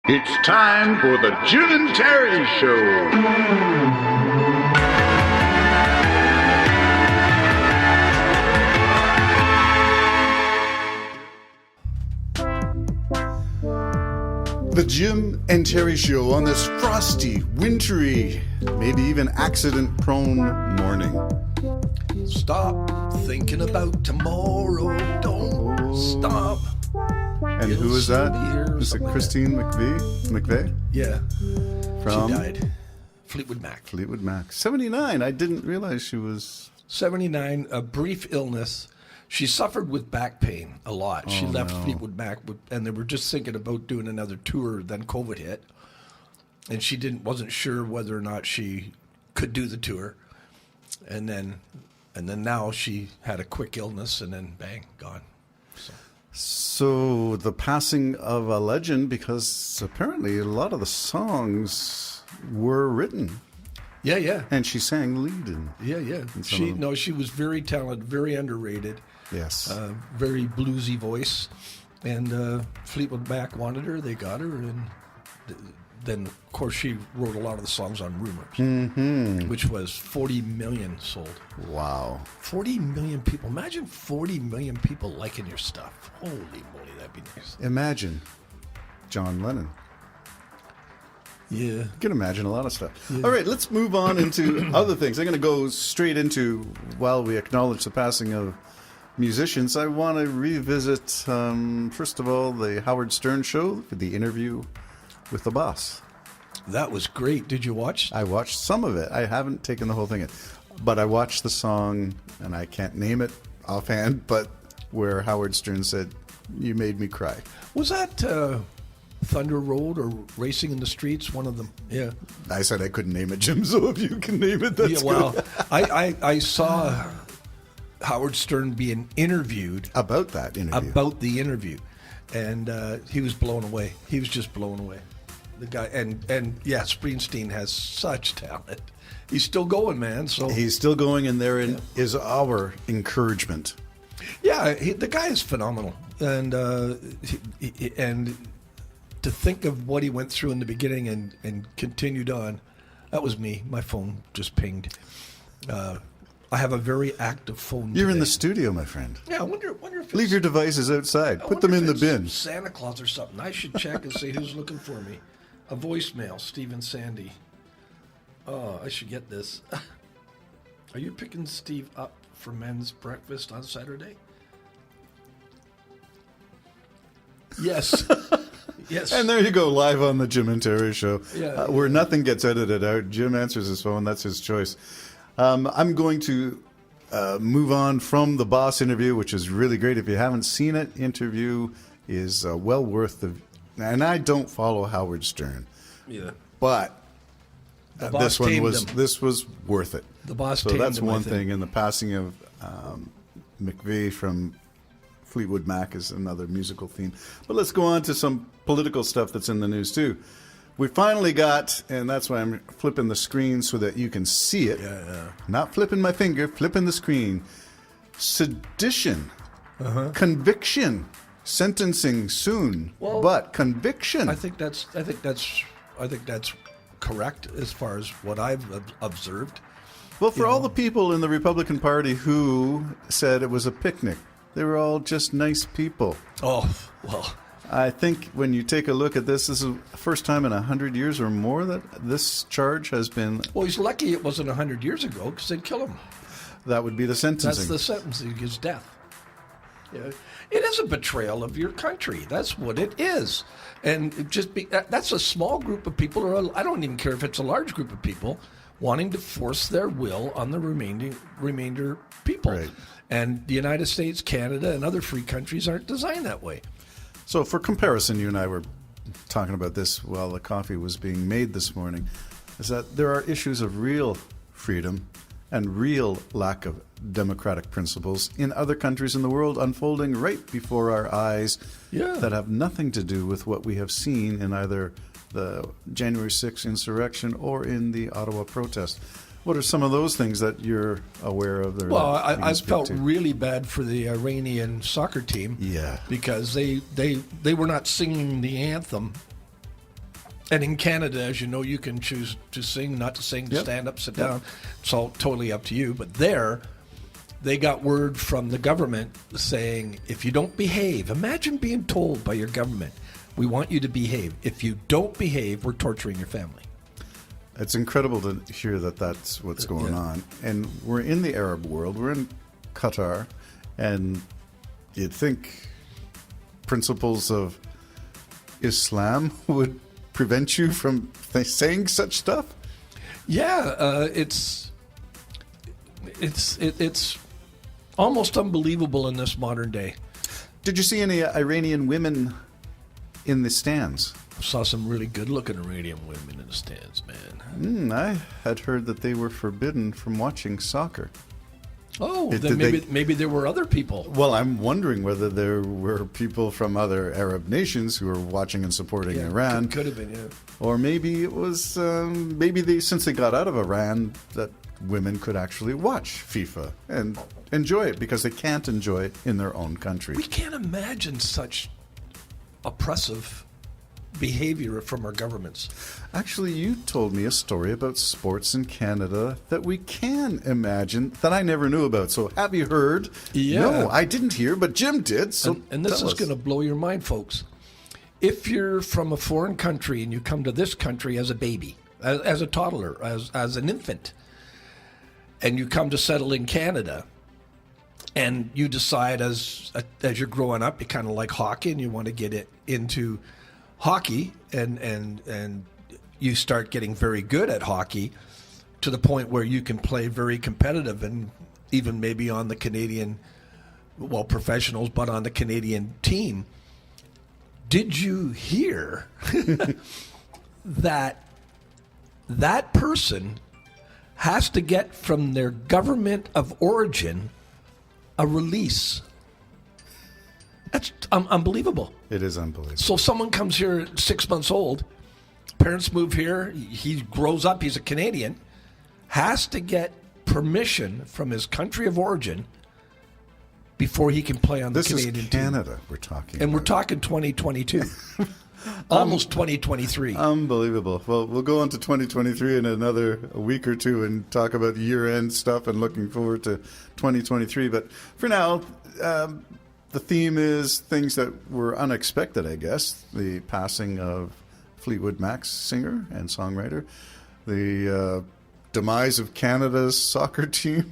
It's time for the Jim and Terry Show. The Jim and Terry Show on this frosty, wintry, maybe even accident-prone morning. Stop thinking about tomorrow. Don't stop. And who is that? Is it Christine McVie? Yeah. From? She died. Fleetwood Mac. Fleetwood Mac. 79. I didn't realize she was... 79, a brief illness. She suffered with back pain a lot. She left Fleetwood Mac, and they were just thinking about doing another tour. Then COVID hit, and she wasn't sure whether or not she could do the tour. And then now she had a quick illness, and then bang, gone. So the passing of a legend, because apparently a lot of the songs were written. Yeah. And she sang lead in. Yeah. She was very talented, very underrated. Yes. Very bluesy voice. And Fleetwood Mac wanted her, they got her, and then of course she wrote a lot of the songs on Rumors, which was 40 million sold. Wow. 40 million people. Imagine 40 million people liking your stuff. Holy moly, that'd be nice. Imagine John Lennon. Yeah. You can imagine a lot of stuff. Yeah. All right, let's move on into other things. I'm going to go straight into, while we acknowledge the passing of musicians, I want to revisit, first of all, the Howard Stern show, the interview with the boss. That was great. Did you watch? I watched some of it. I haven't taken the whole thing in. But I watched the song, and I can't name it offhand, but where Howard Stern said, "You made me cry." Was that Thunder Road or Racing in the Streets? One of them. Yeah. I said I couldn't name it, Jim, so if you can name it, that's good. I saw Howard Stern being interviewed about that interview. About the interview. And he was blown away. He was just blown away. The guy, and yeah, Springsteen has such talent. He's still going, man. So he's still going, and therein is our encouragement. Yeah, the guy is phenomenal, and and to think of what he went through in the beginning and continued on. That was me. My phone just pinged. I have a very active phone. You're today. In the studio, my friend. Yeah, I wonder if leave your devices outside. Put them in the bin. Santa Claus or something. I should check and see who's looking for me. A voicemail, Steve and Sandy. Oh, I should get this. Are you picking Steve up for men's breakfast on Saturday? Yes. Yes. And there you go, live on the Jim and Terry Show, where Yeah. nothing gets edited out. Jim answers his phone. That's his choice. I'm going to move on from the boss interview, which is really great. If you haven't seen it, interview is well worth the... And I don't follow Howard Stern. Yeah. But this one was him. this was worth it. The boss So tamed that's him, one I think. thing. And the passing of McVie from Fleetwood Mac is another musical theme. But let's go on to some political stuff that's in the news too. We finally got, and that's why I'm flipping the screen so that you can see it. Yeah. Not flipping my finger, flipping the screen. Sedition, conviction, sentencing soon, Well, but conviction. I think that's correct as far as what I've observed. Well, for all the people in the Republican Party who said it was a picnic, they were all just nice people. Oh, well. I think when you take a look at this is the first time in 100 years or more that this charge has been... Well, he's lucky it wasn't 100 years ago because they'd kill him. That would be the sentencing. That's the sentencing, is death. Yeah. It is a betrayal of your country. That's what it is. And that's a small group of people, or I don't even care if it's a large group of people, wanting to force their will on the remainder people. Right. And the United States, Canada, and other free countries aren't designed that way. So for comparison, you and I were talking about this while the coffee was being made this morning, is that there are issues of real freedom and real lack of democratic principles in other countries in the world unfolding right before our eyes that have nothing to do with what we have seen in either the January 6th insurrection or in the Ottawa protest. What are some of those things that you're aware of? Well, I felt really bad for the Iranian soccer team. Yeah. Because they were not singing the anthem And in Canada, as you know, you can choose to sing, not to sing, to Yep. stand up, sit down. It's all totally up to you. But there, they got word from the government saying, if you don't behave, imagine being told by your government, we want you to behave. If you don't behave, we're torturing your family. It's incredible to hear that that's what's going Yeah. on. And we're in the Arab world. We're in Qatar. And you'd think principles of Islam would prevent you from saying such stuff? Yeah, it's almost unbelievable in this modern day. Did you see any Iranian women in the stands? Saw some really good-looking Iranian women in the stands, man. I had heard that they were forbidden from watching soccer. Oh, Did then they- maybe there were other people. Well, I'm wondering whether there were people from other Arab nations who were watching and supporting Iran. Could have been, yeah. Or maybe it was, since they got out of Iran, that women could actually watch FIFA and enjoy it because they can't enjoy it in their own country. We can't imagine such oppressive behavior from our governments. Actually, you told me a story about sports in Canada that we can imagine that I never knew about. So have you heard? Yeah. No, I didn't hear, but Jim did. So And this tell is us. going to blow your mind, folks. If you're from a foreign country and you come to this country as a baby, as a toddler, as an infant, and you come to settle in Canada, and you decide as you're growing up, you kind of like hockey and you want to get it into hockey, and you start getting very good at hockey to the point where you can play very competitive and even maybe on the Canadian, well, professionals, but on the Canadian team. Did you hear that person has to get from their government of origin a release? That's unbelievable. It is unbelievable. So someone comes here 6 months old, parents move here, he grows up, he's a Canadian, has to get permission from his country of origin before he can play on the This Canadian is team. Canada we're talking And we're about. talking 2022. Almost 2023. Unbelievable. Well, we'll go on to 2023 in another week or two and talk about year-end stuff and looking forward to 2023. But for now, the theme is things that were unexpected, I guess. The passing of Fleetwood Mac's singer and songwriter. The demise of Canada's soccer team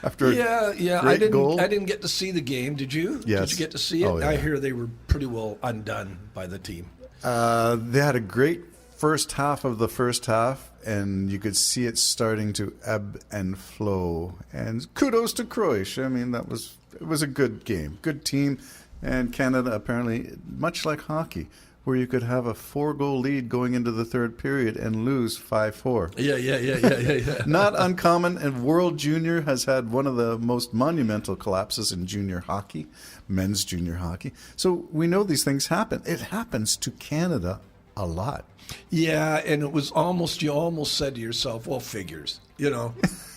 after Yeah. great goal. I didn't get to see the game. Did you? Yes. Did you get to see it? Oh, yeah. I hear they were pretty well undone by the team. They had a great first half of the first half, and you could see it starting to ebb and flow. And kudos to Croatia. I mean, it was a good game, good team. And Canada, apparently, much like hockey, where you could have a 4-goal lead going into the third period and lose 5-4. Yeah. Not uncommon, and World Junior has had one of the most monumental collapses in junior hockey, men's junior hockey. So we know these things happen. It happens to Canada a lot. Yeah, and it was you almost said to yourself, well, figures, you know.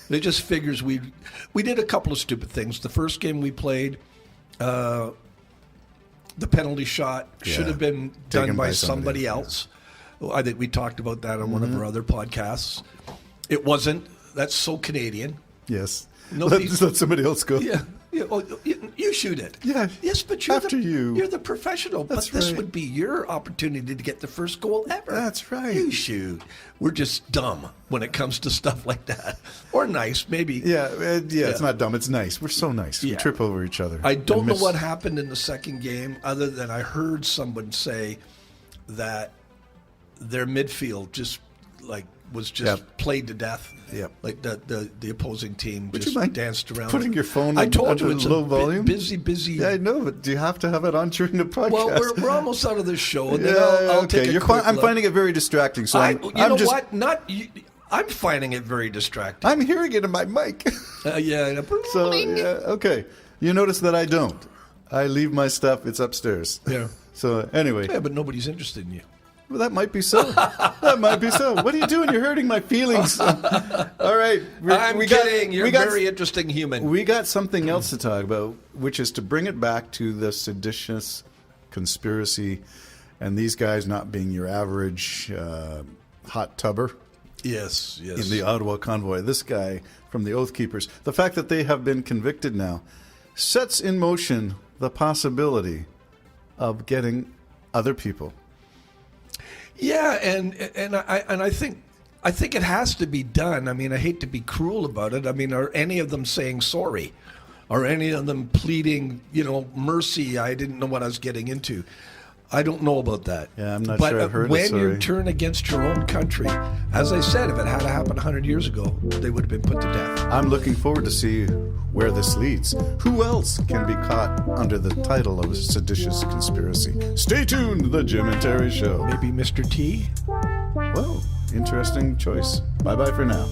It just figures we did a couple of stupid things. The first game we played, the penalty shot should have been done Taken by by somebody somebody, else. I think we talked about that on one of our other podcasts. It wasn't. That's so Canadian. Yes. Nobody's- Let somebody else go. Yeah. Oh, you shoot it. Yeah. Yes, but you're After you. You're the professional. That's but this right. would be your opportunity to get the first goal ever. That's right. You shoot. We're just dumb when it comes to stuff like that. Or nice, maybe. Yeah, it's not dumb. It's nice. We're so nice. We Yeah. trip over each other. I don't and know miss- what happened in the second game, other than I heard someone say that their midfield just was Yep. played to death. Yep. Like the opposing team Would just you mind danced around. putting your phone I told under you it's low a volume? busy. Yeah, I know, but do you have to have it on during the podcast? Well, we're almost out of this show, and yeah, then I'll okay. take a quick I'm look. finding it very distracting. So you I'm know just, what? Not you, I'm finding it very distracting. I'm hearing it in my mic. Yeah. So okay. You notice that I don't. I leave my stuff. It's upstairs. Yeah. So anyway, Yeah, but nobody's interested in you. well, that might be so. That might be so. What are you doing? You're hurting my feelings. All right. I'm kidding. You're a very interesting human. We got something else to talk about, which is to bring it back to the seditious conspiracy and these guys not being your average hot tubber Yes, yes. in the Ottawa convoy. This guy from the Oath Keepers, the fact that they have been convicted now sets in motion the possibility of getting other people. Yeah, and I think it has to be done. I mean, I hate to be cruel about it. I mean, are any of them saying sorry? Are any of them pleading, mercy? I didn't know what I was getting into. I don't know about that. Yeah, I'm not but sure I've heard when a sorry. you turn against your own country, as I said, if it had happened 100 years ago, they would have been put to death. I'm looking forward to see where this leads. Who else can be caught under the title of a seditious conspiracy? Stay tuned, The Jim and Terry Show. Maybe Mr. T? Well, interesting choice. Bye-bye for now.